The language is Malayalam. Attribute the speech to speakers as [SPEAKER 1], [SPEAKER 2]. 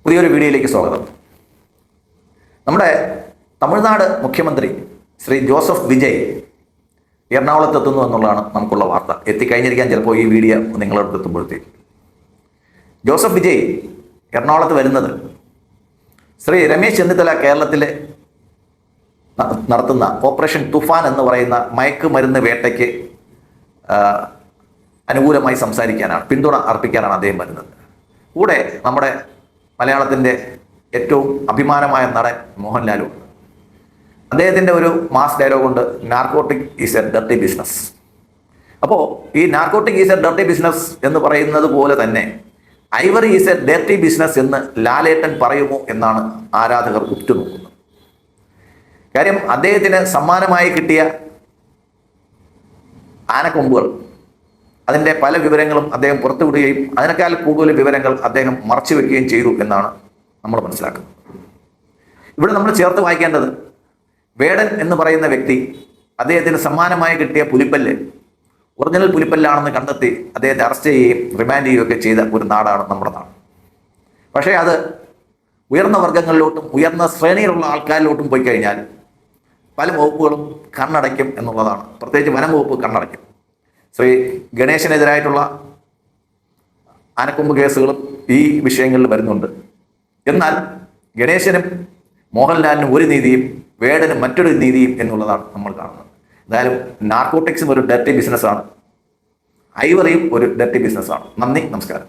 [SPEAKER 1] പുതിയൊരു വീഡിയോയിലേക്ക് സ്വാഗതം. നമ്മുടെ തമിഴ്നാട് മുഖ്യമന്ത്രി ശ്രീ ജോസഫ് വിജയ് എറണാകുളത്ത് എത്തുന്നു എന്നുള്ളതാണ് നമുക്കുള്ള വാർത്ത. എത്തിക്കഴിഞ്ഞിരിക്കാൻ ചിലപ്പോൾ ഈ വീഡിയോ നിങ്ങളടുത്ത് എത്തുമ്പോഴത്തേക്ക്. ജോസഫ് വിജയ് എറണാകുളത്ത് വരുന്നത് ശ്രീ രമേശ് ചെന്നിത്തല കേരളത്തിൽ നടത്തുന്ന ഓപ്പറേഷൻ തുഫാൻ എന്ന് പറയുന്ന മയക്കുമരുന്ന് വേട്ടയ്ക്ക് അനുകൂലമായി സംസാരിക്കാനാണ്, പിന്തുണ അർപ്പിക്കാനാണ് അദ്ദേഹം വരുന്നത്. കൂടെ നമ്മുടെ മലയാളത്തിൻ്റെ ഏറ്റവും അഭിമാനമായ നടൻ മോഹൻലാലും. അദ്ദേഹത്തിൻ്റെ ഒരു മാസ് ഡയലോഗ് ഉണ്ട്, narcotic is A dirty business. അപ്പോൾ ഈ narcotic is A dirty business എന്ന് പറയുന്നത് പോലെ തന്നെ Ivory is A dirty business എന്ന് ലാലേട്ടൻ പറയുമോ എന്നാണ് ആരാധകർ ഉറ്റുനോക്കുന്നത്. കാര്യം, അദ്ദേഹത്തിന് സമ്മാനമായി കിട്ടിയ ആനക്കൊമ്പുകൾ, അതിൻ്റെ പല വിവരങ്ങളും അദ്ദേഹം പുറത്തുവിടുകയും അതിനേക്കാൾ കൂടുതൽ വിവരങ്ങൾ അദ്ദേഹം മറച്ചു വെക്കുകയും ചെയ്തു എന്നാണ് നമ്മൾ മനസ്സിലാക്കുന്നത്. ഇവിടെ നമ്മൾ ചേർത്ത് വായിക്കേണ്ടത്, വേടൻ എന്ന് പറയുന്ന വ്യക്തി അദ്ദേഹത്തിന് സമ്മാനമായി കിട്ടിയ പുലിപ്പല്ല് ഒറിജിനൽ പുലിപ്പല്ലാണെന്ന് കണ്ടെത്തി അദ്ദേഹത്തെ അറസ്റ്റ് ചെയ്യുകയും റിമാൻഡ് ചെയ്യുകയൊക്കെ ചെയ്ത ഒരു നാടാണ് നമ്മുടെ നാട്. പക്ഷേ അത് ഉയർന്ന വർഗ്ഗങ്ങളിലോട്ടും ഉയർന്ന ശ്രേണിയിലുള്ള ആൾക്കാരിലോട്ടും പോയി കഴിഞ്ഞാൽ പല വകുപ്പുകളും കണ്ണടയ്ക്കും എന്നുള്ളതാണ്. പ്രത്യേകിച്ച് വനം വകുപ്പ് കണ്ണടയ്ക്കും. ശ്രീ ഗണേശനെതിരായിട്ടുള്ള ആനക്കൊമ്പ് കേസുകളും ഈ വിഷയങ്ങളിൽ വരുന്നുണ്ട്. എന്നാൽ ഗണേശനും മോഹൻലാലിനും ഒരു നീതിയും വേടനും മറ്റൊരു നീതിയും എന്നുള്ളതാണ് നമ്മൾ കാണുന്നത്. എന്തായാലും നാർക്കോട്ടിക്സും ഒരു ഡർട്ടി ബിസിനസ്സാണ്, ഐവറിയും ഒരു ഡർട്ടി ബിസിനസ്സാണ്. നന്ദി, നമസ്കാരം.